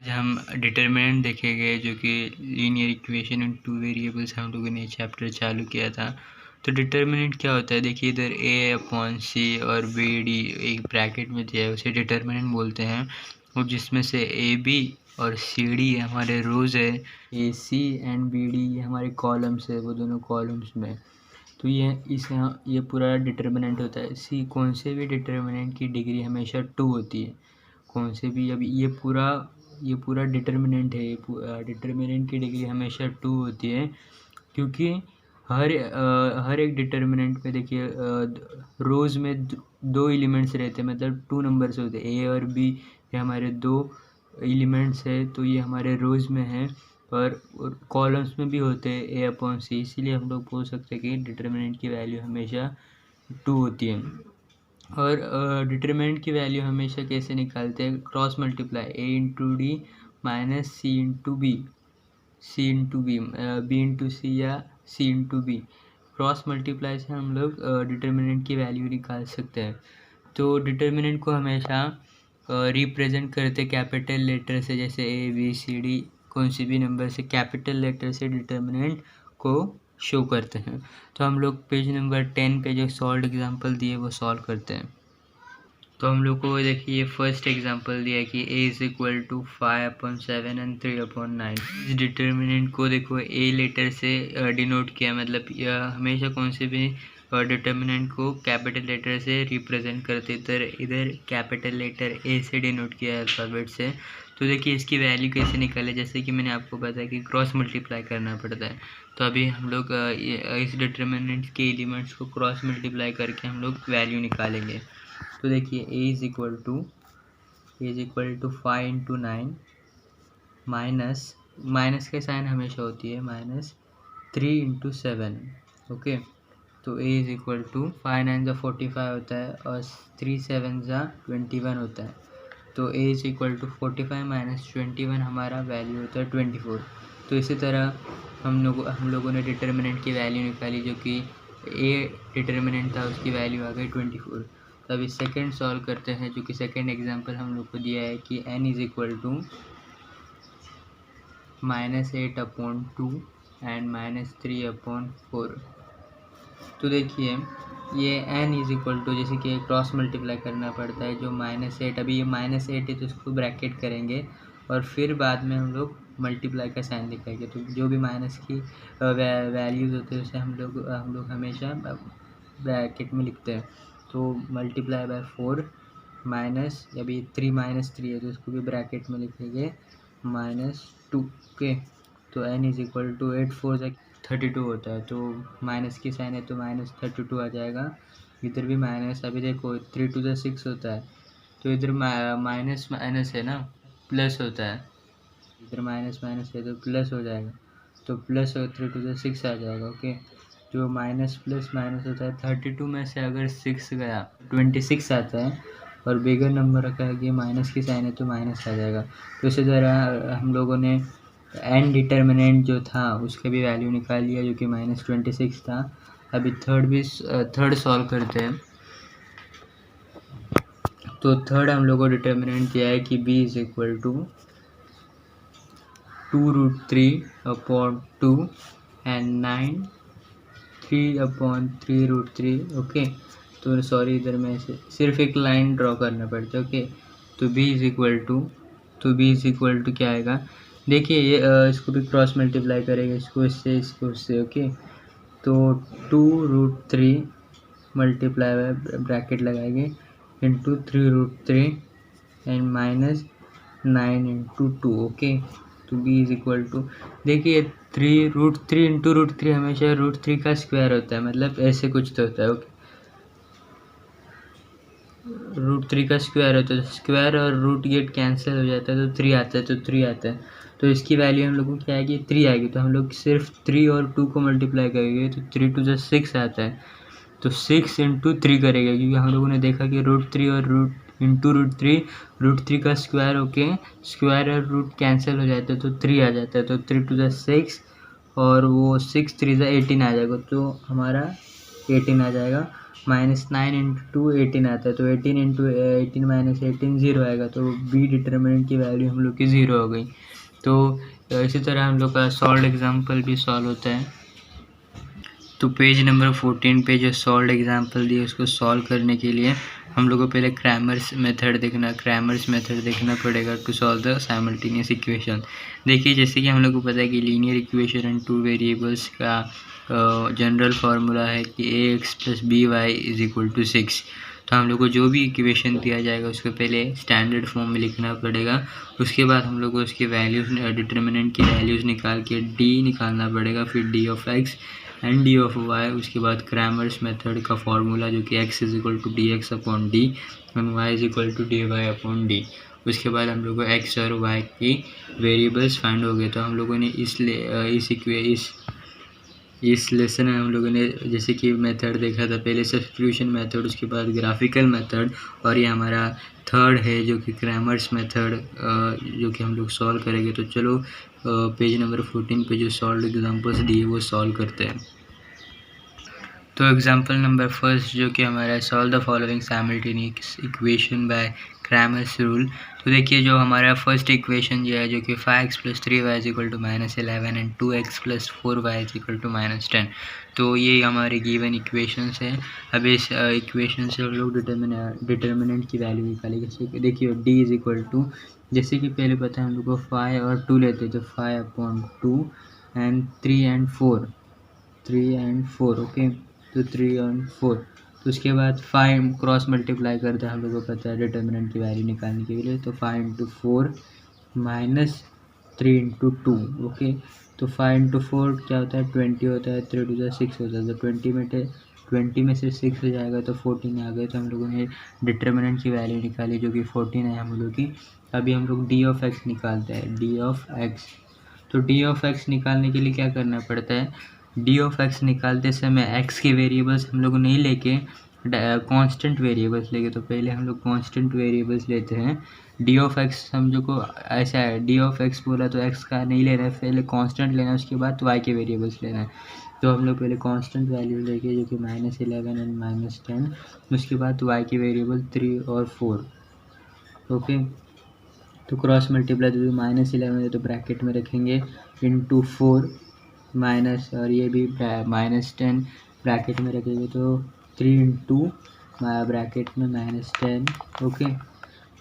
हम डिटर्मिनेंट देखेंगे जो कि linear equation in two variables हम लोगों ने चैप्टर चालू किया था। तो डिटर्मिनेंट क्या होता है, देखिए इधर ए अपॉन सी और बी डी एक ब्रैकेट में दिया है, उसे डिटर्मिनेंट बोलते हैं। और जिसमें से ए बी और सी डी हमारे रोज़ है, ए सी एंड बी डी हमारे कॉलम्स है, वो दोनों कॉलम्स में। तो ये पूरा डिटर्मिनेंट होता है। सी कौन से भी डिटर्मिनेंट की डिग्री हमेशा 2 होती है, कौन से भी। अभी ये पूरा डिटर्मिनेंट है, ये डिटर्मिनेंट की डिग्री हमेशा 2 होती है, क्योंकि हर एक डिटर्मिनेंट में देखिए रोज़ में 2 एलिमेंट्स रहते हैं, मतलब 2 नंबर्स होते हैं। ए और बी ये हमारे 2 एलिमेंट्स है, तो ये हमारे रोज़ में है। और कॉलम्स में भी होते हैं ए अपॉन सी, इसीलिए हम लोग बोल सकते हैं कि डिटर्मिनेंट की वैल्यू हमेशा 2 होती है। और डिटरमिनेंट की वैल्यू हमेशा कैसे निकालते हैं, क्रॉस मल्टीप्लाई ए इंटू डी माइनस सी इंटू बी, सी इंटू बी, बी इंटू सी या सी इंटू बी। क्रॉस मल्टीप्लाई से हम लोग डिटरमिनेंट की वैल्यू निकाल सकते हैं। तो डिटरमिनेंट को हमेशा रिप्रेजेंट करते कैपिटल लेटर से, जैसे ए बी सी डी, कौन सी भी नंबर से कैपिटल लेटर से डिटरमिनेंट को शो करते हैं। तो हम लोग पेज नंबर 10 पे जो सॉल्व एग्जांपल दिए वो सॉल्व करते हैं। तो हम लोग को देखिए फर्स्ट एग्जांपल दिया है कि a is equal to 5/7 and 3/9। इस डिटर्मिनेंट को देखो a लेटर से डिनोट किया, मतलब यह हमेशा कौन से भी डिटर्मिनेंट को कैपिटल लेटर से रिप्रेजेंट करते, इधर कैपिटल लेटर a से डिनोट किया है अल्फ़ाबेट से। तो देखिए इसकी वैल्यू कैसे निकाले, जैसे कि मैंने आपको बताया कि क्रॉस मल्टीप्लाई करना पड़ता है। तो अभी हम लोग इस डिटर्मिनेंट के एलिमेंट्स को क्रॉस मल्टीप्लाई करके हम लोग वैल्यू निकालेंगे। तो देखिए a is equal to 5 into 9 minus के साइन हमेशा होती है -3 इंटू 7। ओके, तो a इज़ इक्वल टू 5 9 जा 45 होता है और 3 7 जा 21 होता है। तो a is equal to 45 minus 21 हमारा वैल्यू होता है 24। तो इसी तरह हम लोगों ने डिटर्मिनेंट की वैल्यू निकाली, जो कि a डिटर्मिनेंट था, उसकी वैल्यू आ गई 24। तो अभी सेकेंड सॉल्व करते हैं, जो कि सेकेंड एग्जांपल हम लोग को दिया है कि n is equal to -8/2 and -3/4। तो देखिए ये n इज़ इक्वल टू, जैसे कि क्रॉस मल्टीप्लाई करना पड़ता है, जो -8, अभी ये -8 है तो इसको ब्रैकेट करेंगे और फिर बाद में हम लोग मल्टीप्लाई का साइन दिखाएंगे। तो जो भी माइनस की वैल्यूज़ होते हैं उसे हम लोग हमेशा ब्रैकेट में लिखते हैं। तो मल्टीप्लाई बाय 4 माइनस, अभी 3 -3 है तो इसको भी ब्रैकेट में लिखेंगे -2। ओके, तो n इज़ इक्वल टू 8 4 32 होता है, तो माइनस की साइन है तो -32 आ जाएगा। इधर भी माइनस, अभी देखो 3 2 6 होता है, तो इधर माइनस माइनस है ना, प्लस होता है, इधर माइनस माइनस है तो प्लस हो जाएगा, तो प्लस और 3 2 6 आ जाएगा। ओके, जो माइनस प्लस माइनस होता है 32 में से अगर 6 गया 26 आता है, और बिगर नंबर रखा है कि माइनस की साइन है तो माइनस आ जाएगा। तो इसी तरह हम लोगों ने एन डिटर्मिनेंट जो था उसके भी वैल्यू निकाल लिया, जो कि -26 था। अभी थर्ड सॉल्व करते हैं। तो थर्ड हम लोग को डिटर्मिनेंट दिया है कि b is equal to 2√3/2 and 9 3/3√3। Okay, तो सॉरी इधर में सिर्फ एक लाइन ड्रॉ करना पड़ता है। ओके, तो b इज़ इक्वल टू क्या आएगा, देखिए ये इसको भी क्रॉस मल्टीप्लाई करेगा, इसको इससे। ओके, तो 2√3 मल्टीप्लाई बाय ब्रैकेट लगाएंगे इंटू 3√3 एंड -9 इंटू 2। ओके, तो b इज़ इक्वल टू, देखिए 3√3 इंटू √3 हमेशा √3 का स्क्वायर होता है, मतलब ऐसे कुछ तो होता है। ओके, √3 का स्क्वायर होता है, तो स्क्वायर और रूट गेट कैंसिल हो जाता है, तो 3 आता है, तो 3 आता है। तो इसकी वैल्यू हम लोगों को क्या आएगी, 3 आएगी। तो हम लोग सिर्फ 3 और 2 को मल्टीप्लाई करेंगे तो 3 2 6 आता है, तो 6 इंटू 3 करेगा, क्योंकि हम लोगों ने देखा कि √3 और √3 का स्क्वायर होके स्क्वायर और रूट कैंसिल हो जाता है, तो 3 आ जाता है। तो 3 2 6 और वो 6 3 18 आ जाएगा, तो हमारा 18 आ जाएगा। -9 इंटू 18 आता है, तो 18 इंटू 18 माइनस 18 ज़ीरो आएगा, तो बी डिटर्मिनेंट की वैल्यू हम लोग की ज़ीरो हो गई। तो इसी तरह हम लोग का सॉल्व एग्जाम्पल भी सॉल्व होता है। तो पेज नंबर 14 पे जो सॉल्व एग्जाम्पल दिए उसको सॉल्व करने के लिए हम लोग को पहले क्रैमर्स मेथड देखना पड़ेगा to solve the simultaneous equation. देखिए जैसे कि हम लोग को पता है कि linear equation and two variables का जनरल फार्मूला है कि ax + by = 6। तो हम लोग को जो भी इक्वेशन दिया जाएगा उसको पहले स्टैंडर्ड फॉर्म में लिखना पड़ेगा। उसके बाद हम लोग को उसकी वैल्यूज़ डिटर्मिनेंट की वैल्यूज़ निकाल के d निकालना पड़ेगा, फिर d of x and D of Y. उसके बाद क्रैमर्स मेथड का फार्मूला जो कि x = dx/d and y = dy/d। उसके बाद हम लोग को x और y की वेरिएबल्स फाइंड हो गए। तो हम लोगों ने इस लेसन में हम लोगों ने जैसे कि मेथड देखा था, पहले सब्स्टिट्यूशन मेथड, उसके बाद ग्राफिकल मेथड, और ये हमारा थर्ड है जो कि क्रैमर्स मेथड, जो कि हम लोग सॉल्व करेंगे। तो चलो पेज नंबर 14 पे जो सॉल्व एग्जांपल्स दिए वो सॉल्व करते हैं। तो एग्जांपल नंबर फर्स्ट जो कि हमारा solve the following simultaneous equation by Cramer's rule. तो देखिए जो हमारा फर्स्ट इक्वेशन जो है जो कि 5x + 3y = -11 and 2x + 4y = -10। तो ये हमारे गिवन इक्वेशंस है। अब इस इक्वेशन से हम लोग डिटर्मिनेंट की वैल्यू निकालेंगे। देखिए d जैसे कि पहले पता है हम लोग को 5 और 2 लेते, तो 5/2 एंड 3 and 4 ओके। तो 3 और 4, तो उसके बाद 5 क्रॉस मल्टीप्लाई करते हैं, हम लोग को पता है डिटर्मिनेंट की वैल्यू निकालने के लिए। तो 5 × 4 - 3 × 2 ओके। तो 5 × 4 क्या होता है 20 होता है, 3 × 2 = 6 होता है। तो 20 में से 6 हो जाएगा तो 14 आ गए। तो हम लोगों ने डिटर्मिनेंट की वैल्यू निकाली जो कि 14 है हम लोग की। अभी हम लोग d ऑफ x निकालते हैं, d ऑफ x। तो d ऑफ x निकालने के लिए क्या करना पड़ता है, d ऑफ x निकालते समय x के वेरिएबल्स हम लोग नहीं लेके कांस्टेंट वेरिएबल्स लेके। तो पहले हम लोग कांस्टेंट वेरिएबल्स लेते हैं। d ऑफ x समझो को ऐसा है, d ऑफ x बोला तो x का नहीं लेना है, पहले कांस्टेंट लेना है, उसके बाद y के वेरिएबल्स लेना है। तो हम लोग पहले कांस्टेंट वैल्यू लेके जो कि -11 एंड -10, उसके बाद y के वेरिएबल 3 और 4 ओके। तो क्रॉस मल्टीप्लाई तो -11 है तो ब्रैकेट में रखेंगे इंटू 4 माइनस, और ये भी -10 ब्रैकेट में रखेंगे। तो 3 इंटू ब्रैकेट में -10 ओके।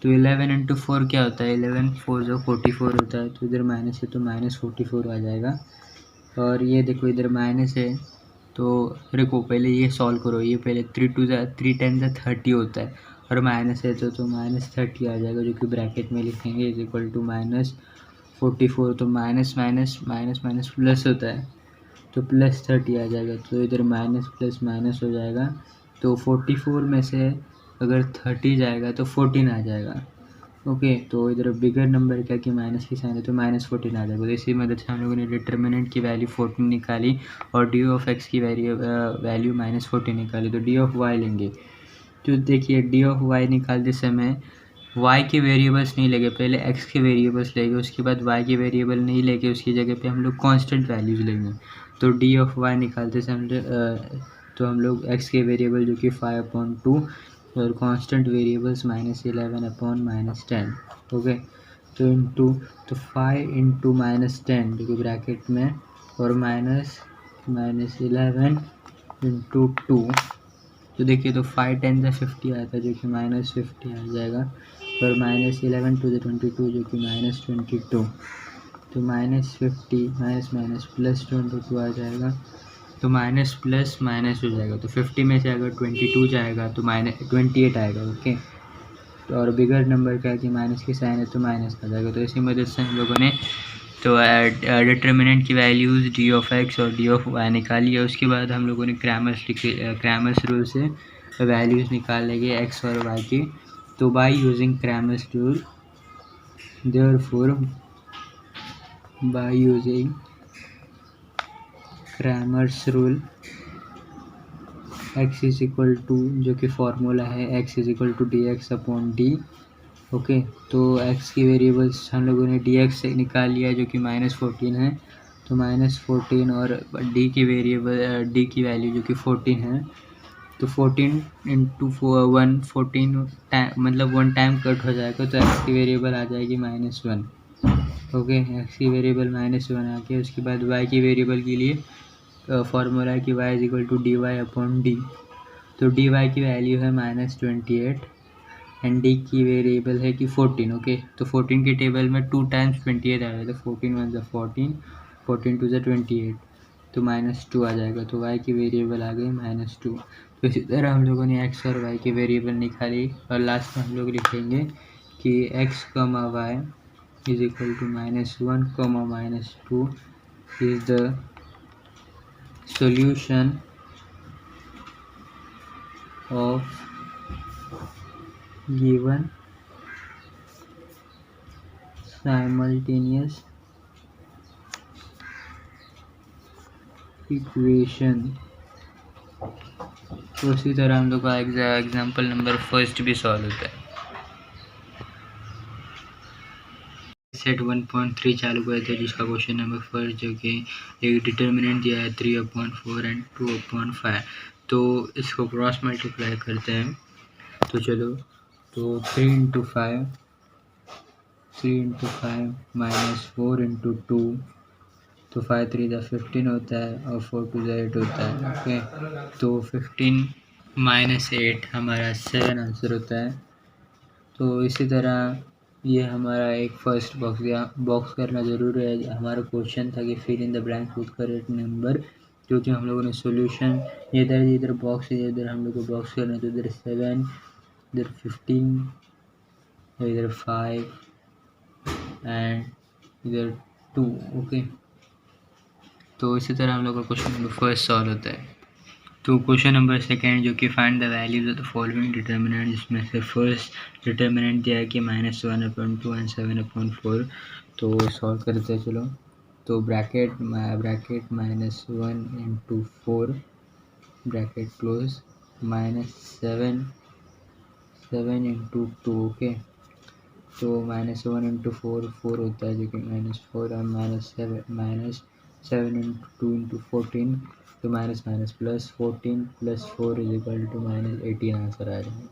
तो 11 × 4 क्या होता है, 11 4 जो 44 होता है। तो इधर माइनस है तो -44 आ जाएगा। और ये देखो इधर माइनस है, तो देखो पहले ये सॉल्व करो। ये पहले 3 × 10 = 30 होता है, और माइनस है तो -30 आ जाएगा, जो कि ब्रैकेट में लिखेंगे =-44। तो minus minus minus minus plus होता है, तो +30 आ जाएगा। तो इधर माइनस प्लस माइनस हो जाएगा। तो 44 में से अगर 30 जाएगा तो 14 आ जाएगा ओके। तो इधर बिगर नंबर क्या कि माइनस की साइन है तो -14 आ जाएगा। तो इसी मदद से हम लोगों ने डिटर्मिनेंट की वैल्यू 14 निकाली और d ऑफ x की वैल्यू -14 निकाली। तो d ऑफ y लेंगे। तो देखिए d ऑफ y निकालते समय y के वेरिएबल्स नहीं लेंगे, पहले x के वेरिएबल्स लेंगे, उसके बाद y के वेरिएबल नहीं लेके उसकी जगह पे हम लोग कांस्टेंट वैल्यूज लेंगे। तो d ऑफ y निकालते समय तो हम लोग x के वेरिएबल जो कि 5/2 और कांस्टेंट वेरिएबल्स -11/-10 ओके। तो इंटू, तो 5 × -10 जो कि ब्रैकेट में, और -11 × 2। तो देखिए तो 5 × 10 = 50 आता है, जो कि -50 आ जाएगा। और -11 × 2 = 22 जो कि -22। तो -50 माइनस प्लस 22 आ जाएगा। तो माइनस प्लस माइनस हो जाएगा। तो 50 में से अगर 22 जाएगा तो -28 आएगा ओके। तो और बिगर नंबर क्या है कि माइनस की साइन है तो माइनस आ जाएगा। तो इसी मदद से हम लोगों ने तो डिटर्मिनेंट की वैल्यूज़ d ऑफ x और d ऑफ y निकाली है। उसके बाद हम लोगों ने क्रैमर्स रूल से वैल्यूज़ निकाल लेंगे x और y की। तो by using Cramer's rule, therefore by using Cramer's rule x = जो कि फार्मूला है x = dx/d ओके। तो x की वेरिएबल्स हम लोगों ने dx से निकाल लिया जो कि -14 है। तो -14 और d की वैल्यू जो कि 14 है। तो 14 इंटू 1 14 टाइम मतलब 1 टाइम कट हो जाएगा, तो एक्स की वेरिएबल आ जाएगी -1। ओके, एक्स की वेरिएबल -1 आ गया। उसके बाद वाई की वेरिएबल के लिए फार्मूला है कि Y is equal to D Y upon D. तो डी वाई की वैल्यू है -28 एंड डी की वेरिएबल है कि 14। ओके, तो 14 के टेबल में 2 टाइम्स 28 आएगा, तो 14 1 ज़ा 14, 14 2 ज़ा 28, तो -2 आ जाएगा। तो y की वेरिएबल आ गई -2। तो इसी तरह हम लोगों ने x और y की वेरिएबल निकाली, और लास्ट में हम लोग लिखेंगे कि x, y is equal to -1, -2 is the solution of given simultaneous equation. तो उसी तरह हम लोग का एग्जाम्पल नंबर फर्स्ट भी सॉल्व होता है। सेट 1.3 चालू किया था, जिसका क्वेश्चन नंबर फर्स्ट जो कि एक डिटर्मिनेंट दिया है 3/4 एंड 2/5। तो इसको क्रॉस मल्टीप्लाई करते हैं। तो चलो, तो 3 इंटू 5 माइनस 4 इंटू 2, तो 5 3 ज़ा 15 होता है और 4 2 ज़ा 8 होता है। ओके, तो 15 - 8 हमारा 7 आंसर होता है। तो इसी तरह ये हमारा एक फर्स्ट बॉक्स करना ज़रूरी है। हमारा क्वेश्चन था कि fill in the blank with correct number, क्योंकि हम लोगों ने सॉल्यूशन इधर बॉक्स है, इधर हम लोग को बॉक्स करना है। तो इधर 7, इधर 15, इधर 5 एंड इधर 2। ओके, तो इसी तरह हम लोग का क्वेश्चन नंबर फर्स्ट सॉल्व होता है। तो क्वेश्चन नंबर सेकेंड जो कि find the values of the following determinant, जिसमें से फर्स्ट डिटर्मिनेंट दिया है कि -1/2 एंड 7/4। तो सॉल्व करते हैं, चलो। तो bracket -1 into 4 bracket close, -7 into 2। Okay, तो -1 इंटू 4 4 होता है, जो कि -4 और -7 इंटू 2 इंटू 14, तो minus plus 14 plus 4 is equal to -18 answer आ जाएगा।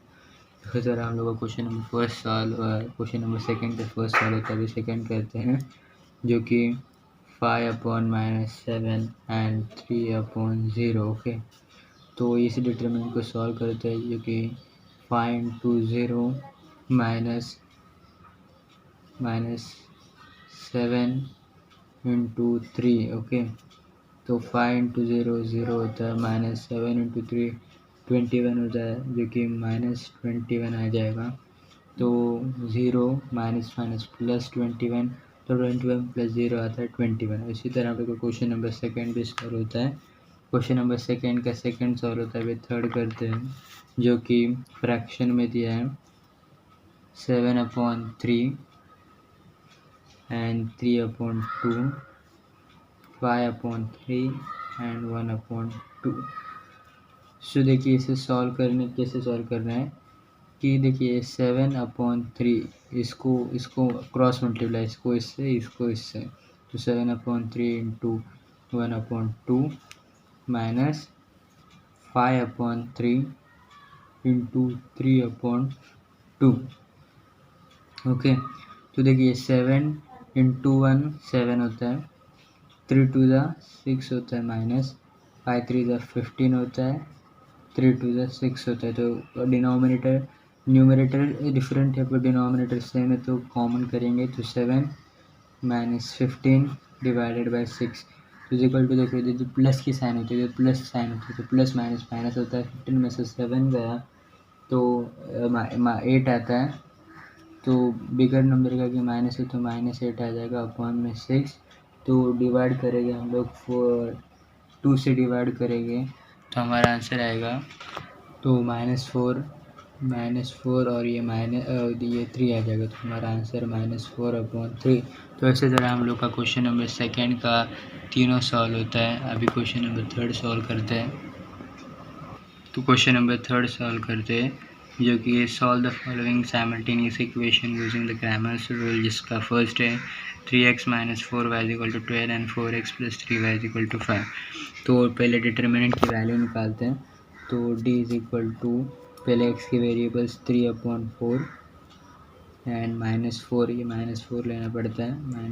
इसी तरह हम लोग का question number first solve, question number second का फर्स्ट सॉल्व होता है। अभी सेकंड करते हैं, जो कि 5/-7 एंड 3/0। ओके, तो इस डिटरमिनेंट को सॉल्व करते हैं, जो कि 5 इंटू 0 -7 इंटू 3। ओके, तो 5 इंटू 0 0 होता है, -7 इंटू 3 21 होता है, जो कि -21 आ जाएगा। तो 0 माइनस प्लस 21, तो 21 प्लस 0 आता है 21। इसी तरह पे क्वेश्चन नंबर सेकंड भी सॉल्व होता है। क्वेश्चन नंबर सेकंड का सेकंड सॉल्व होता है। अभी थर्ड करते हैं, जो कि फ्रैक्शन में दिया है 7/3 एंड 3/2, 5/3 एंड 1/2। सो देखिए, इसे कैसे सॉल्व करना है कि देखिए 7/3 इसको क्रॉस मल्टीप्लाई, इसको इससे, तो 7/3 इंटू 1/2 माइनस 5/3 इंटू 3/2। ओके, तो देखिए 7 इंटू 1 7 होता है, 3 2 ज़ा 6 होता है, माइनस 5 3 ज़ा 15 होता है, 3 2 ज़ा 6 होता है। तो न्यूमरेटर डिफरेंट है पर डिनोमिनेटर सेम है, तो कॉमन करेंगे, तो 7 - 15 डिवाइडेड बाय 6, तो इक्वल टू, देखो जो प्लस की साइन होती है, जो प्लस साइन होती है, तो प्लस माइनस माइनस होता है। 15 में से 7 गया तो 8 आता है। तो बिगर नंबर का कि माइनस है, तो -8 आ जाएगा अपॉन में 6। तो डिवाइड करेंगे हम लोग 2 से डिवाइड करेंगे, तो हमारा आंसर आएगा, तो -4 और ये 3 आ जाएगा, तो हमारा आंसर -4/3। तो इसी तरह हम लोग का क्वेश्चन नंबर सेकंड का तीनों सॉल्व होता है। अभी क्वेश्चन नंबर थर्ड सॉल्व करते हैं। तो क्वेश्चन नंबर थर्ड सॉल्व करते हैं, जो कि solve the following simultaneous equation using the Cramer's rule, जिसका फर्स्ट है 3x - 4y = 12 and 4x + 3y = 5। तो पहले डिटर्मिनेंट की वैल्यू निकालते हैं। तो डी इज इक्वल टू पहले एक्स के वेरिएबल्स 3/4 एंड -4, ये -4 लेना पड़ता है,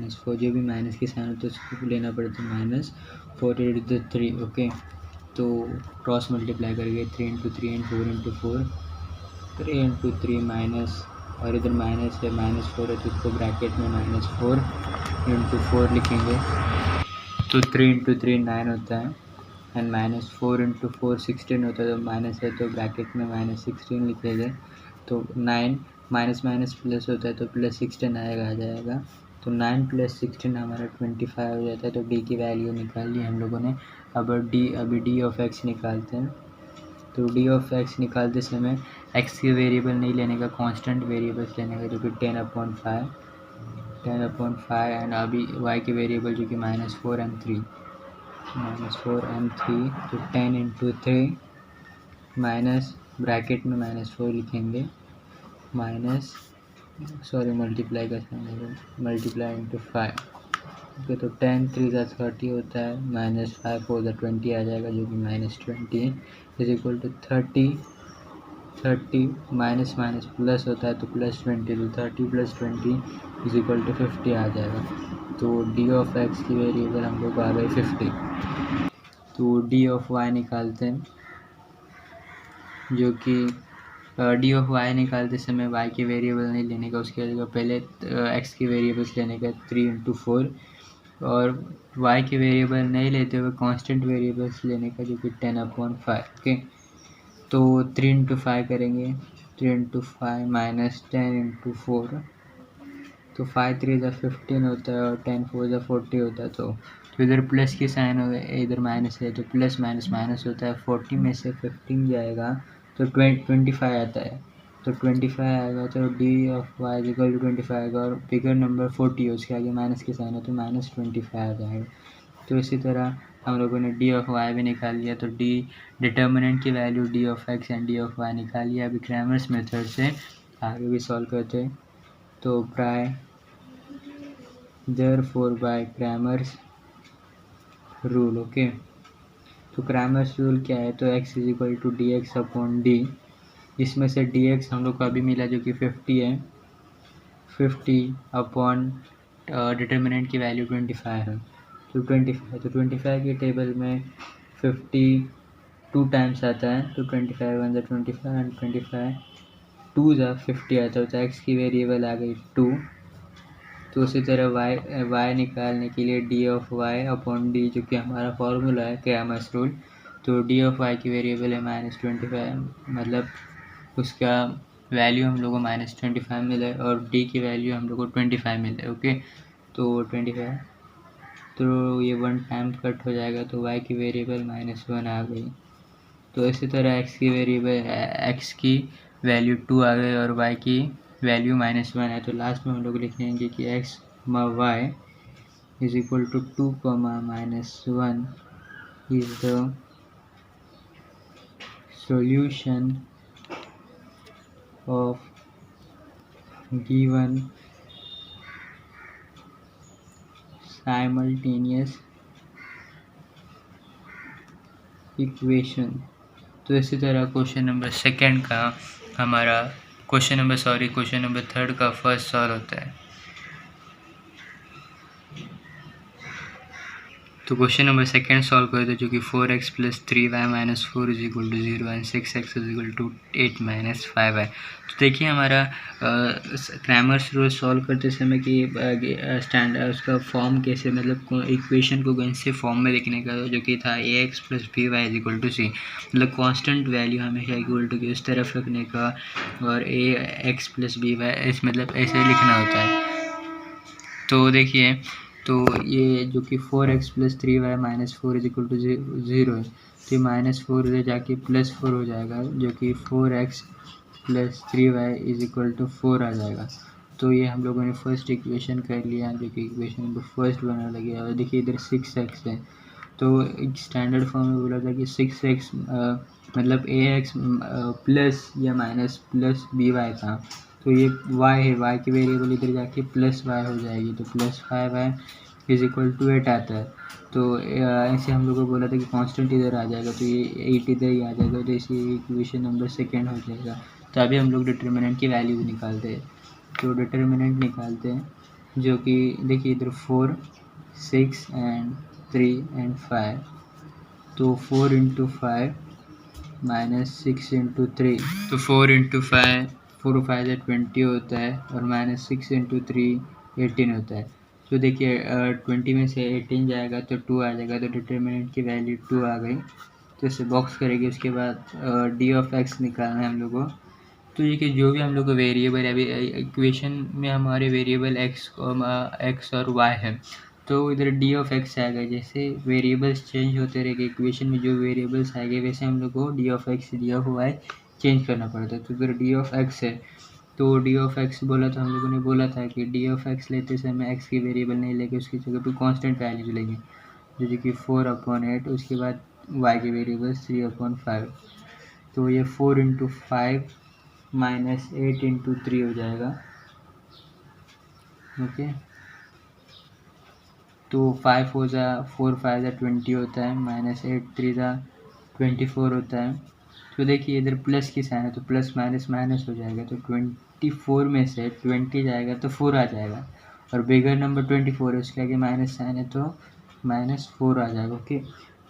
-4 जो भी माइनस के साइन होता है उसको लेना पड़ता है, -4 × 3 ओके। तो क्रॉस मल्टीप्लाई करके 3 × 3 एंड 4 × 4, 3 × 3 माइनस, और इधर माइनस है, -4 है तो इसको ब्रैकेट में -4 × 4 लिखेंगे, तो 3 × 3 9 होता है एंड -4 × 4 16 होता है, तो माइनस है तो ब्रैकेट में -16 लिखेंगे, तो 9 माइनस माइनस प्लस होता है तो +16 आ जाएगा, तो 9 + 16 हमारा 25 हो जाता है। तो डी की वैल्यू निकाल ली हम लोगों ने। अभी डी ऑफ एक्स निकालते हैं। तो डी ऑफ एक्स निकालते समय एक्स के वेरिएबल नहीं लेने का, कांस्टेंट वेरिएबल्स लेने का, जो कि 10/5 एंड अभी वाई के वेरिएबल जो कि -4 and 3, तो 10 × 3 माइनस ब्रैकेट में -4 लिखेंगे, मल्टीप्लाई का साइन, मल्टीप्लाई × 5 ओके। तो 10 × 3 = 30 होता है, -5 × 4 = 20 आ जाएगा, जो कि -20 is equal to 30 minus minus plus होता है तो +20, तो 30 + 20 इज इक्वल टू 50 आ जाएगा। तो डी ऑफ एक्स की वेरिएबल हम लोग आ गए 50। तो डी ऑफ वाई निकालते हैं, जो कि डी ऑफ वाई निकालते समय वाई के वेरिएबल नहीं लेने का, उसके जगह पहले एक्स के वेरिएबल्स लेने का 3 × 4, और वाई के वेरिएबल नहीं लेते हुए कांस्टेंट वेरिएबल्स लेने का, जो कि 10/5 ओके। तो 3 × 5 करेंगे, 3 × 5 माइनस 10 × 4, तो 5 × 3 = 15 होता है और 10 × 4 = 40 होता है। तो इधर प्लस के साइन हो गए, इधर माइनस है तो प्लस माइनस माइनस होता है, 40 में से 15 जाएगा तो 25 आता है, तो 25 आएगा, तो D of y is equal to 25 आएगा, और बिगर नंबर 40 है उसके आगे माइनस के साइन है तो -25 आ जाएगा। तो इसी तरह हम लोगों ने डी ऑफ वाई भी निकाल लिया। तो डी डिटर्मिनेंट की value D of x and D of y निकाल लिया। अभी क्रैमर्स मेथड से आगे भी सॉल्व करते हैं। तो therefore by Cramer's rule okay. तो क्रैमर्स रूल क्या है, तो x is equal to dx/d, इसमें से dx हम लोग को अभी मिला जो कि 50 है, 50 अपॉन डिटर्मिनेंट की वैल्यू 25 है, तो 25 के टेबल में 50 2 टाइम्स आता है, तो 25 × 1 = 25 एंड 25 2 × 50 आता है, तो x की वेरिएबल आ गई 2। तो उसी तरह y निकालने के लिए D of y upon D, जो कि हमारा फॉर्मूला है क्रैमर्स रूल, तो डी ऑफ वाई की वेरिएबल है -25, मतलब उसका वैल्यू हम लोग को -25 मिले और डी की वैल्यू हम लोग को 25 मिले ओके। तो 25, तो ये 1 टाइम कट हो जाएगा, तो y की वेरिएबल -1 आ गई। तो इसी तरह x की वैल्यू 2 आ गई और y की वैल्यू -1 है। तो लास्ट में हम लोग लिख लेंगे कि x, y is equal to 2, -1 is the solution of given simultaneous equation. तो इसी तरह क्वेश्चन नंबर 2 का हमारा क्वेश्चन नंबर 3 का फर्स्ट सॉल्व होता है। तो क्वेश्चन नंबर 2 सॉल्व करते हैं, जो कि 4x + 3y - 4 = 0 एंड 6x = 8 - 5 है। तो देखिए हमारा क्रैमर्स रूल सॉल्व करते समय कि स्टैंडर्ड उसका फॉर्म कैसे, मतलब इक्वेशन को कौन से फॉर्म में लिखने का, जो कि था ax + by = c, मतलब कांस्टेंट वैल्यू हमेशा इक्वल टू की उस तरफ रखने का, और ax + by मतलब ऐसे लिखना होता है। तो देखिए, तो ये जो कि 4x + 3y - 4 = 0 है, तो ये -4 ले जाके +4 हो जाएगा, जो कि 4x + 3y = 4 आ जाएगा। तो ये हम लोगों ने फर्स्ट इक्वेशन कर लिया, जो कि इक्वेशन नंबर फर्स्ट बनाने लगे। और देखिए इधर 6x है, तो एक स्टैंडर्ड फॉर्म में बोला था कि 6x मतलब ax प्लस या माइनस प्लस by था, तो ये y है, y की वेरिएबल इधर जाके +y हो जाएगी, तो +5y इज इक्वल टू 8 आता है। तो ऐसे हम लोग को बोला था कि कांस्टेंट इधर आ जाएगा, तो ये 8 इधर ही आ जाएगा, तो इसी इक्वेशन नंबर सेकेंड हो जाएगा। तो अभी हम लोग डिटर्मिनेंट की वैल्यू निकालते हैं। तो डिटर्मिनेंट निकालते हैं, जो कि देखिए इधर 4, 6 एंड 3 एंड 5। तो 4 इंटू 5 माइनस 6 इंटू 3, तो 4 इंटू 5, 4 5 से 20 होता है, और माइनस 6 इंटू 3 18 होता है। तो देखिए 20 में से 18 जाएगा तो 2 आ जाएगा, तो डिटर्मिनेंट की वैल्यू 2 आ गई। तो इसे बॉक्स करेंगे, उसके बाद डी ऑफ एक्स निकालना है हम लोग को। तो ये कि जो भी हम लोग को वेरिएबल है, अभी इक्वेशन में हमारे वेरिएबल एक्स और वाई है, तो इधर डी ऑफ एक्स आएगा। जैसे वेरिएबल्स चेंज होते रहेंगे, इक्वेशन में जो वेरिएबल्स आएंगे वैसे हम लोग को D of x, D of y change करना पड़ता है। तो इधर डी ऑफ एक्स है, तो डी ऑफ एक्स बोला था हम लोगों ने, बोला था कि डी ऑफ एक्स लेते समय एक्स की वेरिएबल नहीं लेके उसकी जगह पे कांस्टेंट वैल्यू लेंगे, जैसे कि 4/8, उसके बाद वाई के वेरिएबल्स 3/5। तो ये 4 इंटू 5 माइनस 8 इंटू 3 हो जाएगा। ओके, तो 5 हो जा 4 5 जा 20 होता है, माइनस 8 3 जा 24 होता है। तो देखिए इधर प्लस की साइन है, तो प्लस माइनस माइनस हो जाएगा, तो 24 में से 20 जाएगा तो 4 आ जाएगा, और बिगर नंबर 24 है, उसके आगे माइनस साइन है तो -4 आ जाएगा। ओके,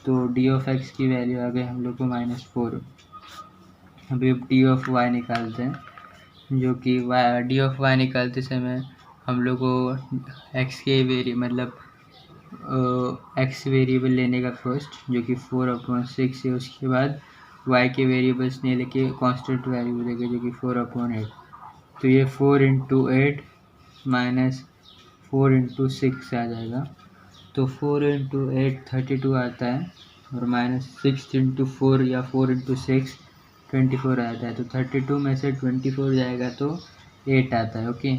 तो डी ऑफ एक्स की वैल्यू आ गई हम लोग को -4। अभी डी ऑफ वाई निकालते हैं, जो कि डी ऑफ वाई निकालते समय हम लोग को एक्स के मतलब एक्स वेरिएबल लेने का फर्स्ट, जो कि 4/6 है। उसके बाद वाई के वेरिएबल्स नहीं लेके कांस्टेंट वैल्यू लेंगे, जो कि 4/8। तो ये 4 इंटू 8 माइनस 4 इंटू 6 आ जाएगा। तो 4 इंटू 8 32 आता है, और माइनस 6 इंटू 4 या 4 इंटू 6 24 आता है। तो 32 में से 24 जाएगा तो 8 आता है। ओके,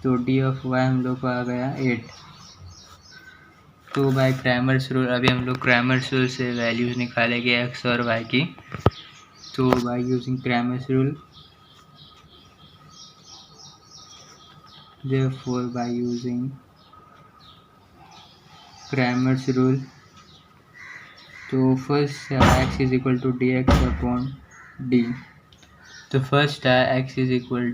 तो डी ऑफ वाई हम लोग को आ गया 8। तो बाय क्रैमर्स रूल अभी हम लोग क्रैमर्स रूल से वैल्यूज़ निकालेंगे एक्स और वाई की। तो by using Cramer's rule, therefore by using Cramer's rule, तो first x is equal to D x upon D. तो फर्स्ट है x is equal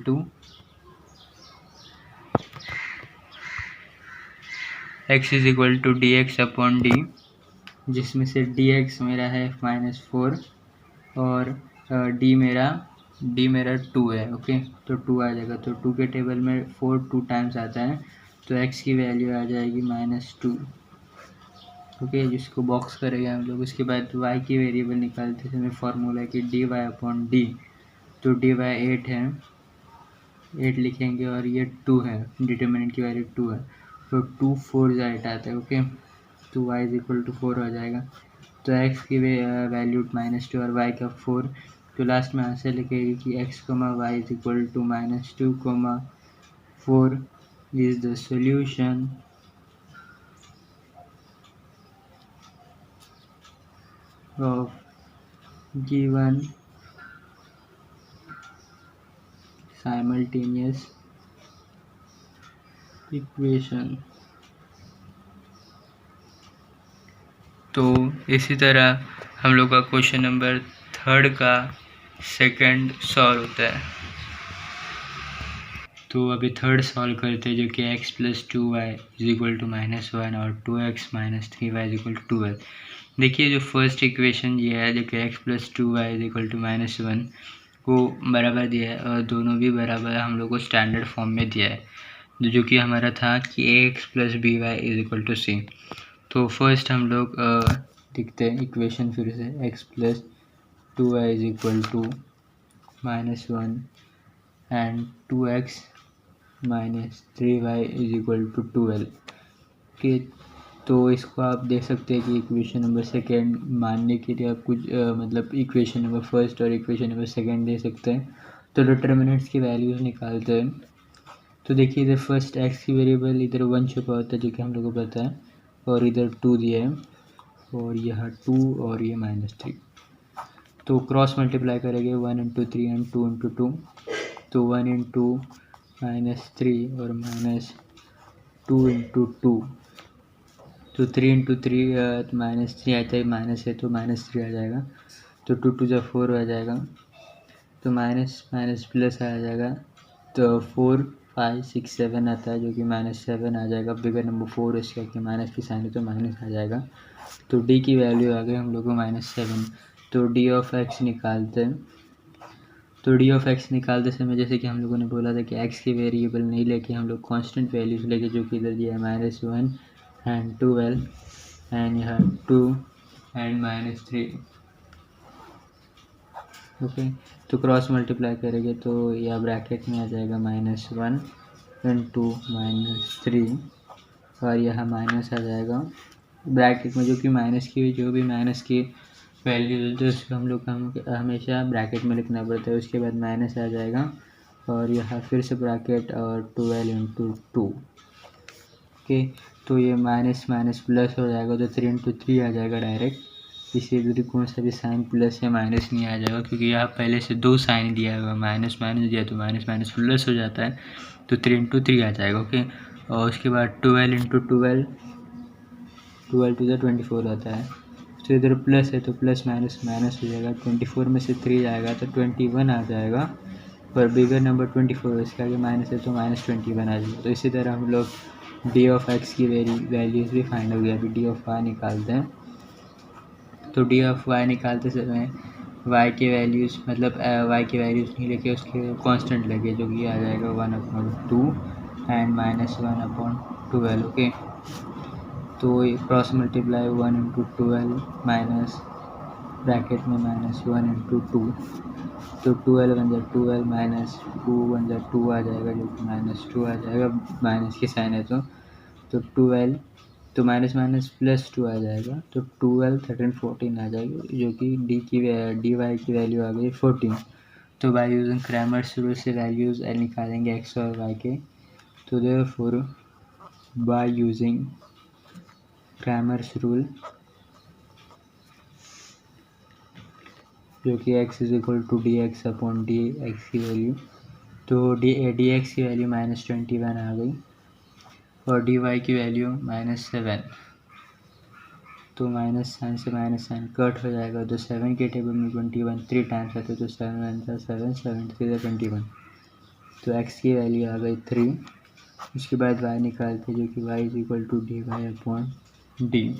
to D x upon D, जिसमें से डी एक्स मेरा है -4 और डी मेरा 2 है। ओके, तो 2 आ जाएगा, तो 2 के टेबल में 4 2 टाइम्स आता है, तो x की वैल्यू आ जाएगी -2। ओके, जिसको बॉक्स करेंगे हम लोग। उसके बाद y की वेरिएबल निकालते समय फॉर्मूला है कि डी वाई अपॉन डी। तो डी वाई 8 है, 8 लिखेंगे, और ये 2 है, डिटर्मिनेंट की वैल्यू 2 है, तो 2 4 जा 8 आता है। ओके, तो y इज इक्वल टू 4 हो जाएगा। तो x की वैल्यू -2 और y का 4। तो लास्ट में आंसर लिखेगी कि x, y is equal to -2, 4 is the solution of given simultaneous equation. तो इसी तरह हम लोग का क्वेश्चन नंबर 3 का सेकंड सॉल्व होता है। तो अभी थर्ड सॉल्व करते हैं, जो कि x + 2y is equal to -1 और 2x - 3y is equal to 12। देखिए जो फर्स्ट इक्वेशन ये है, जो कि x + 2y is equal to -1 को बराबर दिया है, और दोनों भी बराबर हम लोग को स्टैंडर्ड फॉर्म में दिया है, जो कि हमारा था कि ax + by is equal to c। तो फर्स्ट हम लोग देखते हैं इक्वेशन फिर से, x + 2y is equal to -1 and 2x - 3y is equal to 12 के। तो इसको आप देख सकते हैं कि इक्वेशन नंबर सेकेंड मानने के लिए आप कुछ मतलब इक्वेशन नंबर फर्स्ट और इक्वेशन नंबर सेकेंड दे सकते हैं। तो डिटर्मिनेंट्स की वैल्यूज निकालते हैं। तो देखिए इधर फर्स्ट x की वेरिएबल इधर 1 छुपा होता है, जो कि हम लोग को पता है, और इधर 2 दिया है, और यह 2 और ये -3। तो क्रॉस मल्टीप्लाई करेंगे 1 इंटू 3 एंड 2 इंटू 2। तो 1 इंटू -3 और -2 इंटू 2, तो 3 इंटू 3 -3 आता है, माइनस है तो -3 आ जाएगा। तो 2 टू 4 आ जाएगा, तो माइनस माइनस प्लस आ जाएगा। तो 4 5 6 7 आता है जो कि -7 आ जाएगा। बिगर नंबर 4 इसका कि माइनस की साइन है तो माइनस आ जाएगा। तो डी की वैल्यू आ गई हम लोग को -7। तो डी ऑफ एक्स निकालते हैं। तो डी ऑफ एक्स निकालते समय जैसे कि हम लोगों ने बोला था कि एक्स की वेरिएबल नहीं लेके हम लोग कांस्टेंट वैल्यूज लेके, जो कि इधर दिया है -1 एंड 12 एंड यहाँ 2 एंड -3। ओके, तो क्रॉस मल्टीप्लाई करेंगे तो यह ब्रैकेट में आ जाएगा -1 इंटू -3 और यह माइनस आ जाएगा ब्रैकेट में, जो कि जो भी माइनस की वैल्यू तो उसको हम लोग हमेशा ब्रैकेट में लिखना पड़ता है। उसके बाद माइनस आ जाएगा और यह फिर से ब्रैकेट और 12 इंटू 2। ओके, तो ये माइनस माइनस प्लस हो जाएगा तो 3 इंटू 3 आ जाएगा डायरेक्ट। इसी इधर कौन सा भी साइन प्लस या माइनस नहीं आ जाएगा, क्योंकि यहाँ पहले से 2 साइन दिया हुआ, माइनस माइनस दिया तो माइनस माइनस प्लस हो जाता है। तो 3 इंटू 3 आ जाएगा। ओके, और उसके बाद 12 इंटू 12 टू द 24 आता है। तो इधर प्लस है तो प्लस माइनस माइनस हो जाएगा। 24 में से 3 जाएगा तो 21 आ जाएगा। पर बिगर नंबर 24 इसके आगे माइनस है तो -21 आ जाएगा। तो इसी तरह हम लोग डी ऑफ एक्स की वैल्यूज़ भी फाइंड हो गया। अभी डी ऑफ वाई निकालते हैं। तो डी ऑफ वाई निकालते समय वाई की वैल्यूज़ मतलब वाई की वैल्यूज़ नहीं लेके उसके कांस्टेंट लगे, जो कि आ जाएगा 1/2 एंड -1/12। ओके, तो cross multiply 1 into 12 minus bracket में -1 इंटू 2। तो 12 बन जाए 12 माइनस 2 बन जाए 2 आ जाएगा, जो कि -2 आ जाएगा। माइनस की साइन है तो 12 तो माइनस माइनस प्लस 2 आ जाएगा। तो 12 13 14 आ जाएगी, जो कि डी वाई की वैल्यू आ गई 14। तो बाय यूजिंग क्रैमर्स रूल से वैल्यूज़ निकालेंगे एक्स और वाई के। तो therefore by using Cramer's rule, जो कि x is equal to D x upon D x की वैल्यू, तो डी एक्स की वैल्यू -21 आ गई और डी वाई की वैल्यू -7। तो माइनस साइन से माइनस साइन कट हो जाएगा। तो 7 के टेबल में 21 3 टाइम्स आते तो 7 7 7 3 21। तो x की वैल्यू आ गई 3। उसके बाद y निकालते जो कि y is equal to D Y upon D.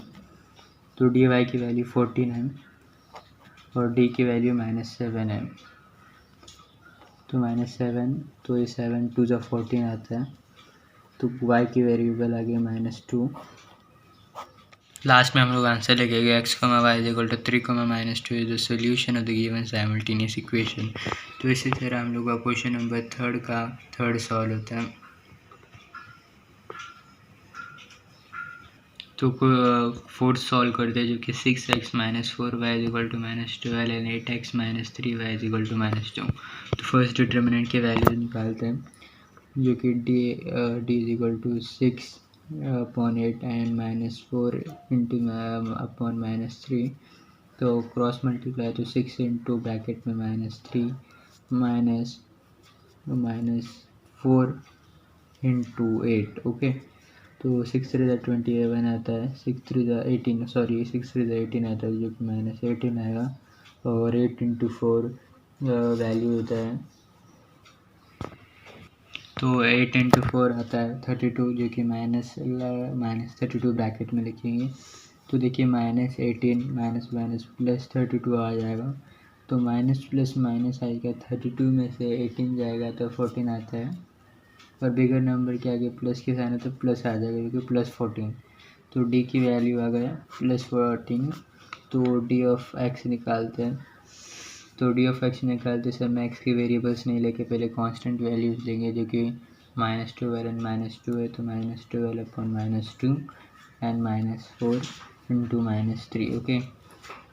तो डी वाई की वैल्यू 14 है और d की वैल्यू -7 है। तो -7 तो ये 7 2 ज़ा 14 आता है। तो y की वेरिएबल आ गई -2। लास्ट में हम लोग आंसर लिखेंगे x, y is equal to 3, -2 is the solution of the given simultaneous equation. तो इसी तरह हम लोग का क्वेश्चन नंबर 3 का थर्ड सॉल्व होता है। तो फोर्थ सॉल्व करते हैं, जो कि 6x - 4y is equal to -12 and 8x - 3y is equal to -2। तो फर्स्ट डिटर्मिनेंट के वैल्यूज निकालते हैं, जो कि D is equal to 6 upon 8 and -4 into upon -3। तो क्रॉस मल्टीप्लाई तो 6 इंटू ब्रैकेट में -3 -4 इंटू 8। ओके, तो 6 3 ज़ा 21 आता है, 6 3 ज़ा 18 सॉरी 6 3 ज़ा 18 आता है, जो कि -18 आएगा। और 8 इंटू 4 वैल्यू होता है, तो 8 इंटू 4 आता है 32, जो कि -32 ब्रैकेट में लिखेंगे। तो देखिए -18 माइनस माइनस प्लस 32 आ जाएगा। तो माइनस प्लस माइनस आएगा, 32 में से 18 जाएगा तो 14 आता है। और बिगर नंबर के आगे प्लस के साइन है तो प्लस आ जाएगा, क्योंकि +14। तो डी की वैल्यू आ गया +14। तो डी ऑफ एक्स निकालते हैं। तो डी ऑफ एक्स निकालते समय एक्स की वेरिएबल्स नहीं लेके पहले कांस्टेंट वैल्यूज लेंगे, जो कि -12 एंड -2 है। तो -12 अपॉन -2 एंड -4 इंटू -3। ओके,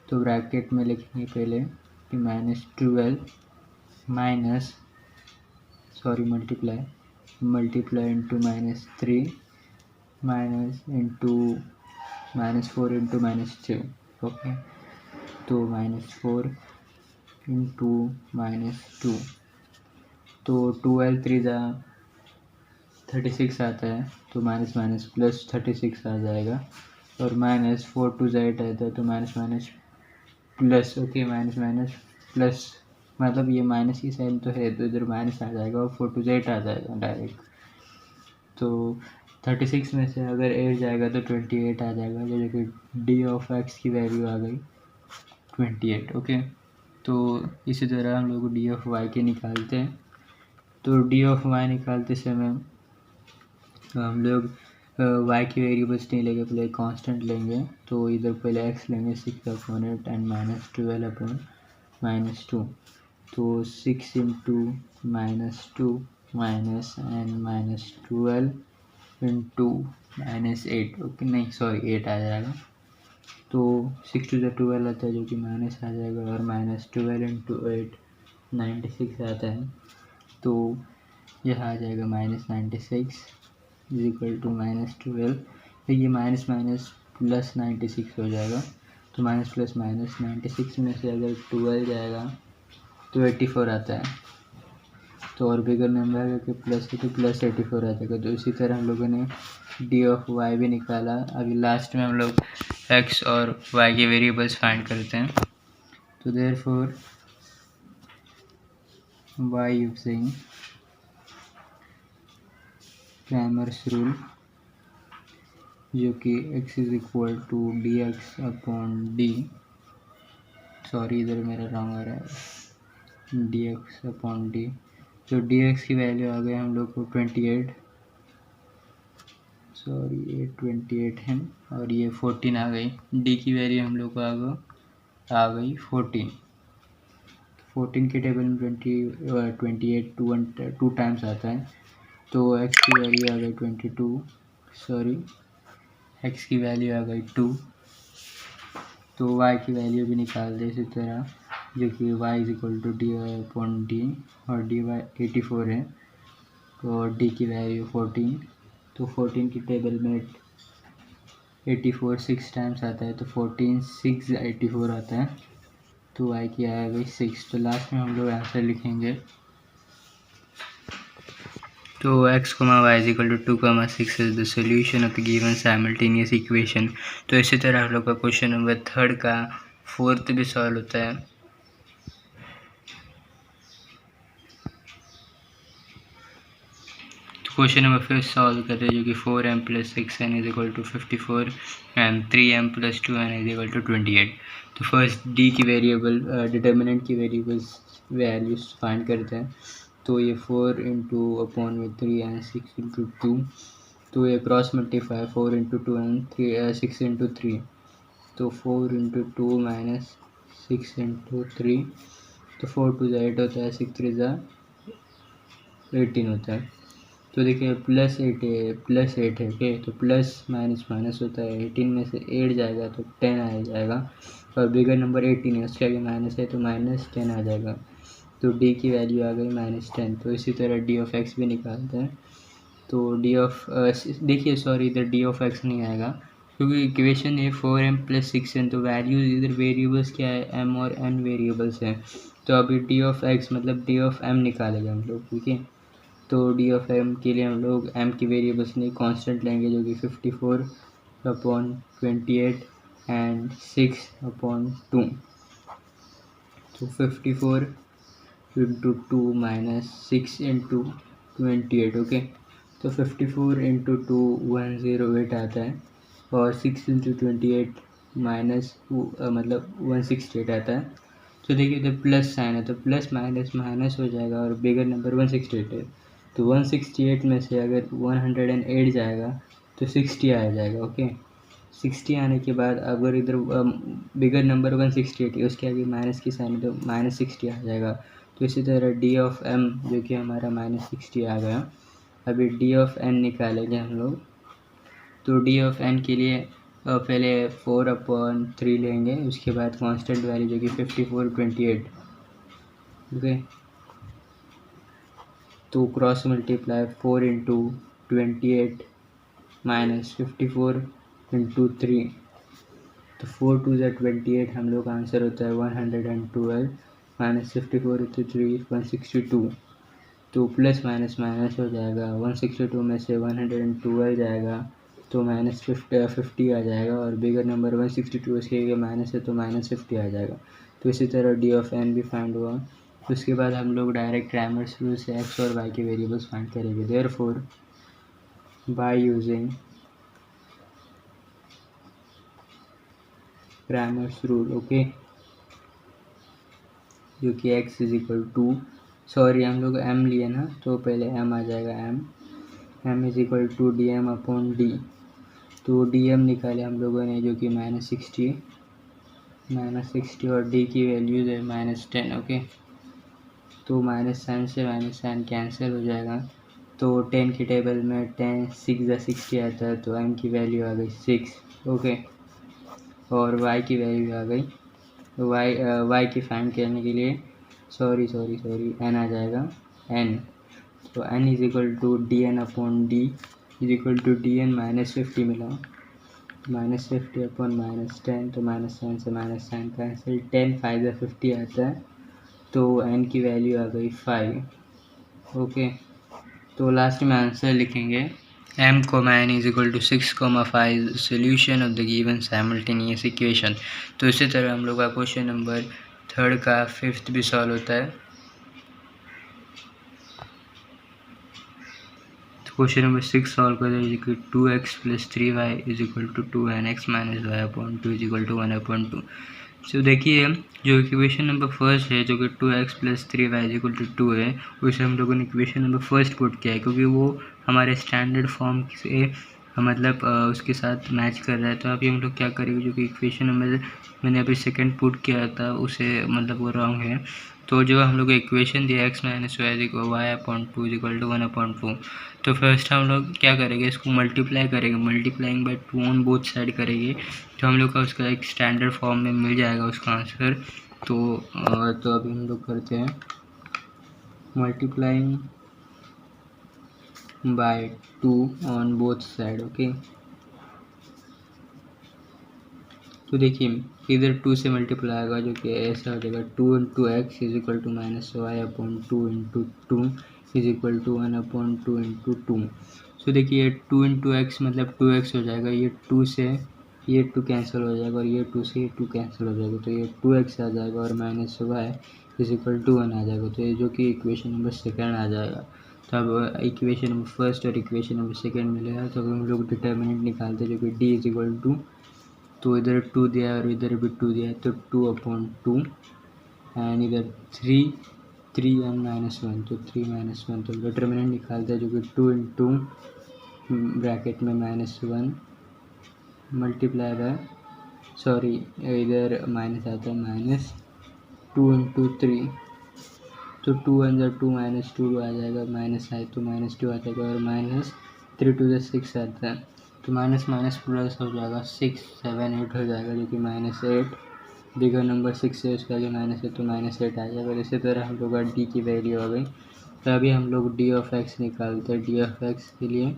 तो ब्रैकेट में लिखेंगे पहले कि -12 minus multiply into -3 minus into -4 into -3। Okay, तो -4 इंटू -2। तो 12 3 ज़ा 36 आता है, तो माइनस माइनस प्लस 36 आ जाएगा। और माइनस 4 टू ज़ा 8 आता है तो minus minus plus, okay minus minus plus, मतलब ये माइनस की साइन तो है तो इधर माइनस आ जाएगा और 4 टू ज़ा 8 आ जाएगा डायरेक्ट। तो 36 में से अगर 8 जाएगा तो 28 आ जाएगा, जैसे कि डी ऑफ एक्स की वैल्यू आ गई 28, ओके। तो इसी तरह हम लोग डी ऑफ वाई के निकालते हैं। तो डी ऑफ वाई निकालते समय हम लोग वाई की वेरिएबल्स नहीं लेंगे, पहले कांस्टेंट लेंगे। तो इधर पहले एक्स लेंगे 6/8 एंड माइनस 12/-2, तो 6 into -2 minus and -12 into -8, okay नहीं सॉरी 8 आ जाएगा। तो 6 टू ज़ा 12 आता है जो कि माइनस आ जाएगा, और -12 इंटू 8 96 आता है। तो यह आ जाएगा -96 इज इक्वल टू -12। तो ये माइनस माइनस प्लस 96 हो जाएगा। तो माइनस प्लस माइनस 96 में से अगर 12 जाएगा तो 84 आता है। तो और बिगर नंबर है कि प्लस है तो प्लस 84 आ जाएगा। तो इसी तरह हम लोगों ने डी ऑफ वाई भी निकाला। अभी लास्ट में हम लोग एक्स और वाई के वेरिएबल्स फाइंड करते हैं। तो therefore by using Cramer's rule, जो कि x is equal to D x upon D, sorry इधर मेरा रॉन्ग आ रहा है, डी एक्स अपॉन डी। तो डी एक्स की वैल्यू आ गई हम लोग को 28, सॉरी ये 28 है, और ये 14 आ गई। डी की वैल्यू हम लोग को आ गई 14। 14 के टेबल में 28 टू टाइम्स आता है। तो x की वैल्यू आ गई 22, सॉरी x की वैल्यू आ गई 2। तो y की वैल्यू भी निकाल दे इसी तरह, जो कि y is equal to D Y upon D, और डी वाई 84 है, और d की वैल्यू 14। तो 14 की टेबल में 84 6 टाइम्स आता है, तो 14 6 84 आता है। तो y की आ गई 6। तो लास्ट में हम लोग आंसर लिखेंगे। तो x, y is equal to 2, 6 is the solution of the given simultaneous equation। तो इसी तरह हम लोग का क्वेश्चन नंबर 3 का 4th भी सॉल्व होता है। तो क्वेश्चन नंबर 5 सॉल्व करते हैं, जो कि 4m + 6n is equal to 54 and 3m + 2n is equal to 28। तो फर्स्ट डी की वेरिएबल डिटर्मिनेंट की वेरिएबल्स वैल्यूज फाइंड करते हैं। तो ये 4 इंटू अपॉन में 3 एंड 6 इंटू 2, तो ये क्रॉस मल्टीफाई 4 इंटू 2 एंड 6 इंटू 3, तो 4 इंटू 2 माइनस 6 इंटू 3, तो 4 टू ज़ा 8 होता है, 6 3 ज़ा 18 होता है। तो देखिए +8 है, +8 है, ओके। तो प्लस माइनस माइनस होता है, 18 में से 8 जाएगा तो 10 आ जाएगा, और बिगर नंबर 18 है उसके आगे माइनस है तो -10 आ जाएगा। तो डी की वैल्यू आ गई -10। तो इसी तरह डी ऑफ एक्स भी निकालते हैं। तो डी ऑफ देखिए सॉरी इधर डी ऑफ एक्स नहीं आएगा, क्योंकि इक्वेशन है 4m + 6n, तो वैल्यूज इधर वेरिएबल्स क्या है, m और n वेरिएबल्स हैं। तो अभी डी ऑफ एक्स मतलब डी ऑफ m निकालेंगे हम लोग, ठीक है। तो डी ऑफ m के लिए हम लोग m की वेरिएबल्स नहीं कांस्टेंट लेंगे, जो कि 54/28 एंड 6/2। तो 54 इंटू 2 माइनस 6 इंटू 28, ओके। तो 54 इंटू 2 108 आता है, और 6 इंटू 28 माइनस मतलब 168 आता है। तो देखिए इधर प्लस साइन है तो प्लस माइनस माइनस हो जाएगा, और बिगर नंबर 168 है। तो 168 में से अगर 108 जाएगा तो 60 आ जाएगा, ओके। 60 आने के बाद अगर इधर बिगर नंबर 168 है उसके आगे माइनस की साइन है तो -60 आ जाएगा। तो इसी तरह डी ऑफ m जो कि हमारा -60 आ गया। अभी डी ऑफ n निकालेंगे हम लोग। तो डी ऑफ n के लिए पहले 4/3 लेंगे, उसके बाद कांस्टेंट वैल्यू जो कि 54/28, ओके। तो cross multiply 4 into 28 minus 54 into 3, तो 4 टू ज़ा 28 हम लोग का आंसर होता है 112 माइनस 54 इंटू 3 162। तो प्लस माइनस माइनस हो जाएगा, 162 में से 112 जाएगा तो -50 आ जाएगा, और बिगर नंबर 162 उसके माइनस है तो -50 आ जाएगा। तो इसी तरह डी ऑफ एन भी फाइंड हुआ। उसके बाद हम लोग डायरेक्ट क्रैमर्स रूल से एक्स और वाई के वेरिएबल्स फाइंड करेंगे। Therefore by using Cramer's rule, okay, जो कि x is equal to, sorry हम लोग m लिए ना, तो पहले m आ जाएगा, m is equal to D m upon D. तो डी एम निकाले हम लोगों ने, जो कि -60 और d की वैल्यूज है -10, ओके। तो माइनस साइन से माइनस साइन कैंसिल हो जाएगा। तो 10 की टेबल में 10 6 60 आता है, तो m की वैल्यू आ गई 6, ओके। और y की वैल्यू आ गई, y की फाइंड करने के लिए सॉरी n आ जाएगा, n। तो n is equal to D n upon D is equal to D n -50 मिला, -50 अपॉन -10, तो -10 से -10 कैंसिल, 10 5 50 आता है, तो n की वैल्यू आ गई 5, ओके। तो लास्ट में आंसर लिखेंगे m, n is equal to 6, 5 solution of the given simultaneous equation. तो इसी तरह हम लोग का क्वेश्चन नंबर 3 का 5th भी सॉल्व होता है। क्वेश्चन नंबर 6 सॉल्व करें, is equal 2x + 3y is equal to 2nx - y upon 2 is equal to 1/2। तो देखिए जो इक्वेशन नंबर फर्स्ट है, जो कि 2x + 3y is equal to 2 है, उसे हम लोगों ने इक्वेशन नंबर फर्स्ट पुट किया है, क्योंकि वो हमारे स्टैंडर्ड फॉर्म से मतलब उसके साथ मैच कर रहा है। तो अभी हम लोग क्या करेंगे, जो कि इक्वेशन नंबर मैंने अभी सेकंड पुट किया था उसे मतलब वो रॉन्ग है। तो जो हम लोग इक्वेशन दिया x - y upon 2 is equal to 1/2, तो फर्स्ट हम लोग क्या करेंगे, इसको मल्टीप्लाई करेंगे, multiplying by 2 on both side करेंगे, तो हम लोग का उसका एक स्टैंडर्ड फॉर्म में मिल जाएगा उसका आंसर। तो अभी हम लोग करते हैं multiplying by 2 on both side, okay. तो देखिए इधर 2 से मल्टीप्लाई आएगा, जो कि ऐसा हो जाएगा 2 × x is equal to -y upon 2 × 2 is equal to 1/2 × 2। So देखिए 2 × x मतलब 2x हो जाएगा, ये 2 से ये 2 कैंसिल हो जाएगा, और ये 2 से ये 2 कैंसिल हो जाएगा, तो ये 2x आ जाएगा, और -y इज इक्वल टू 1 आ जाएगा। तो ये जो कि इक्वेशन नंबर सेकेंड आ जाएगा। तो अब इक्वेशन नंबर फर्स्ट और इक्वेशन नंबर सेकेंड मिलेगा, तो हम लोग डिटर्मिनेंट निकालते हैं, जो कि d इज इक्वल टू, तो इधर 2 दिया है और इधर भी 2 दिया है, तो 2/2 एंड इधर 3 and -1, तो 3 - 1, तो डिटर्मिनेंट निकालते हैं, जो कि 2 × ब्रैकेट में -1 मल्टीप्लाई बाय, सॉरी इधर माइनस आता है, -2 × 3, तो 2 × 2 -2 आ जाएगा, माइनस आए तो -2 आ जाएगा, और -3 × 2 = 6 आता है, तो माइनस माइनस प्लस हो जाएगा, 6 7 8 हो जाएगा, जो कि -8 बिगर नंबर 6 है उसका जो माइनस है, तो -8 आ जाएगा। इसी तरह हम लोग का डी की वैल्यू आ गई। तो अभी हम लोग डी ऑफ एक्स निकालते हैं। डी ऑफ एक्स के लिए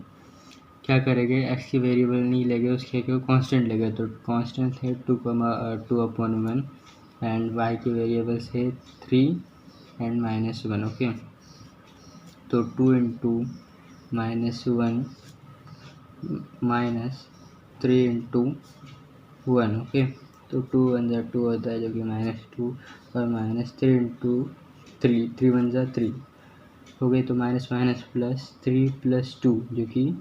क्या करेंगे, एक्स की वेरिएबल नहीं लेंगे, उसके कांस्टेंट लेंगे, तो कांस्टेंट है 2/1 एंड वाई की वेरिएबल्स है 3 एंड -1, ओके। तो 2 × -1 -3 × 1, ओके। तो 2 × 2 होता है, जो कि -2, और -3 × 3 3 × 3 हो गई, तो माइनस माइनस प्लस 3 + 2 जो कि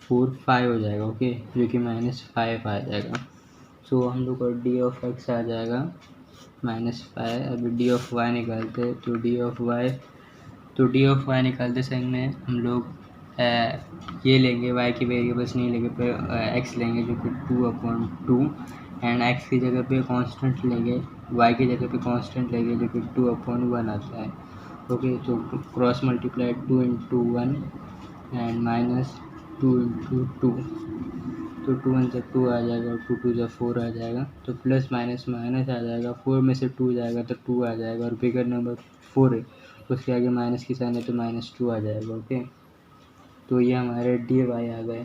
4 5 हो जाएगा, ओके, जो कि -5 आ जाएगा। सो हम लोग को डी ऑफ एक्स आ जाएगा -5। अभी डी ऑफ वाई निकालते हैं, तो डी ऑफ वाई निकालते समय में हम लोग ये लेंगे, y की वेरिएबल्स नहीं लेंगे, पे x लेंगे, जो कि 2/2 एंड x की जगह पे कांस्टेंट लेंगे, y की जगह पे कांस्टेंट लेंगे, जो कि 2/1 आता है, ओके। तो क्रॉस मल्टीप्लाई 2 × 1 एंड -2 × 2, तो 2 × 2 आ जाएगा, और 2 × 2 = 4 आ जाएगा, तो प्लस माइनस माइनस आ जाएगा, 4 में से 2 जाएगा तो 2 आ जाएगा, और बिगर नंबर 4 है उसके आगे माइनस की साइन है, तो -2 आ जाएगा, ओके। तो ये हमारे डी वाई आ गए।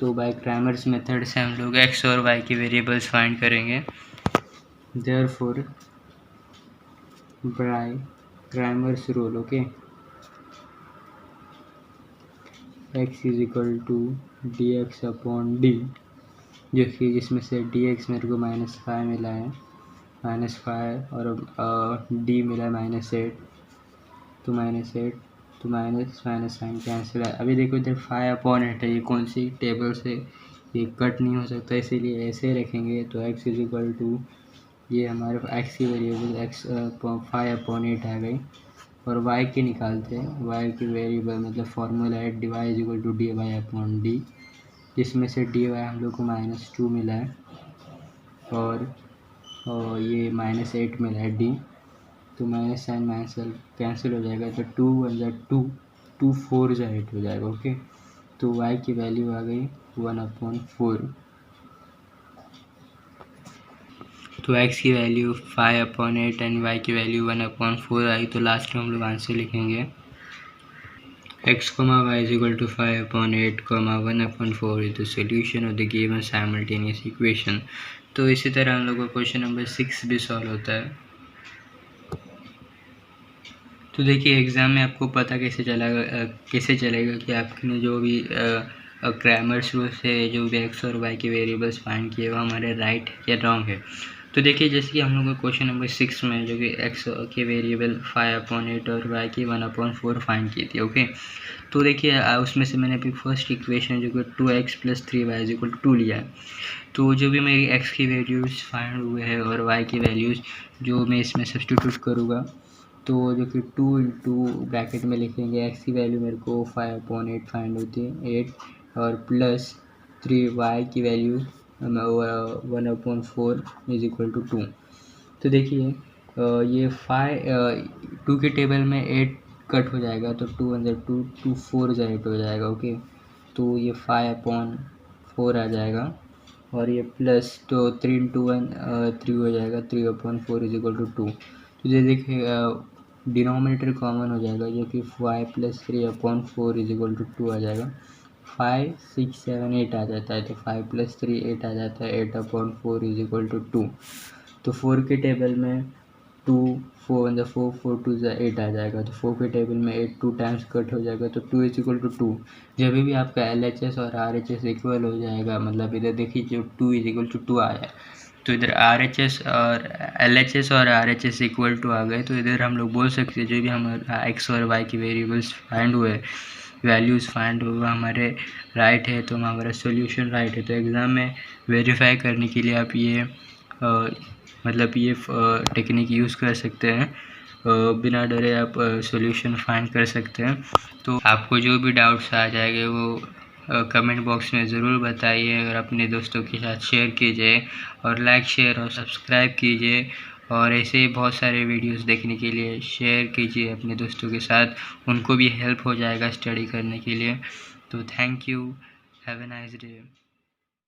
तो बाय क्रैमर्स मेथड से हम लोग एक्स और वाई की वेरिएबल्स फाइंड करेंगे। Therefore by Cramer's rule, okay, x is equal to D x upon D, जो कि जिसमें से dx मेरे को -5 मिला है, -5, और d मिला है -8, तो -8, तो माइनस माइनस साइन कैंसिल है। अभी देखो इधर 5/8 है, ये कौन सी टेबल से ये कट नहीं हो सकता, इसीलिए ऐसे रखेंगे। तो x इज इक्वल टू, ये हमारे x की वेरिएबल x 5/8 आ गई, और y की निकालते हैं। y की वेरिएबल मतलब फॉर्मूला है dy is equal to dy upon D, जिसमें से dy हम लोग को -2 मिला है, और ये -8 मिला है d, तो माइनस साइन माइनस कैंसिल हो जाएगा, तो 2 1 जा 2, 2 4 जा 8 हो जाएगा। ओके, तो y की वैल्यू आ गई 1/4, तो x की वैल्यू 5/8 एंड y की वैल्यू 1/4 आई। तो लास्ट में हम लोग आंसर लिखेंगे x, y is equal to 5/8, 1/4 is the solution of the given simultaneous equation। तो इसी तरह हम लोग को क्वेश्चन नंबर 6 भी सॉल्व होता है। तो देखिए एग्ज़ाम में आपको पता कैसे चलेगा कि आपने जो भी ग्रामर थ्रू से जो भी एक्स और वाई के वेरिएबल्स फाइंड किए वो हमारे राइट या रॉन्ग है। तो देखिए जैसे कि हम लोग को क्वेश्चन नंबर 6 में जो कि एक्स के वेरिएबल 5/8 और वाई की 1/4 फाइंड की थी। ओके, तो देखिए उसमें से मैंने अभी फर्स्ट इक्वेशन जो कि 2x + 3y = 2 लिया है। तो जो भी मेरी x की वैल्यूज़ फाइंड हुए हैं और y की वैल्यूज़ जो मैं इसमें सब्स्टिट्यूट करूँगा, तो जो कि 2 × ब्रैकेट में लिखेंगे। x की वैल्यू मेरे को 5/8 फाइंड होती है, 8, और प्लस 3y की वैल्यू 1/4 = 2। तो देखिए ये 2 के टेबल में 8 कट हो जाएगा, तो 2 × 2, 2 4 जा 8 हो जाएगा। ओके, तो ये 5/4 आ जाएगा, और ये प्लस, तो 3 × 1 3 हो जाएगा, 3/4 = 2। तो ये देखिए डिनोमिनेटर कॉमन हो जाएगा, जो कि 5 + 3/4 = 2 आ जाएगा। 5 6 7 8 आ जाता है, तो 5 + 3 8 आ जाता है, 8/4 = 2। तो 4 के टेबल में 2, 4 × 4, 4 2 8 आ जाएगा, तो 4 के टेबल में 8 2 टाइम्स कट हो जाएगा, तो 2 = 2। जब भी आपका LHS और RHS इक्वल हो जाएगा, मतलब इधर देखिए जो 2 = 2 आया है, तो इधर RHS और LHS और RHS इक्वल टू आ गए, तो इधर हम लोग बोल सकते हैं जो भी हमारा एक्स और वाई की वेरिएबल्स फाइंड हुए, वैल्यूज़ फाइंड हुआ हमारे राइट है, तो हमारा सॉल्यूशन राइट है। तो एग्ज़ाम में वेरीफाई करने के लिए आप ये मतलब ये टेक्निक यूज़ कर सकते हैं, बिना डरे आप सॉल्यूशन फाइंड कर सकते हैं। तो आपको जो भी डाउट्स आ जाएंगे वो कमेंट बॉक्स में ज़रूर बताइए, और अपने दोस्तों के साथ शेयर कीजिए, और लाइक शेयर और सब्सक्राइब कीजिए, और ऐसे ही बहुत सारे वीडियोस देखने के लिए शेयर कीजिए अपने दोस्तों के साथ, उनको भी हेल्प हो जाएगा स्टडी करने के लिए। तो thank you, have a nice day.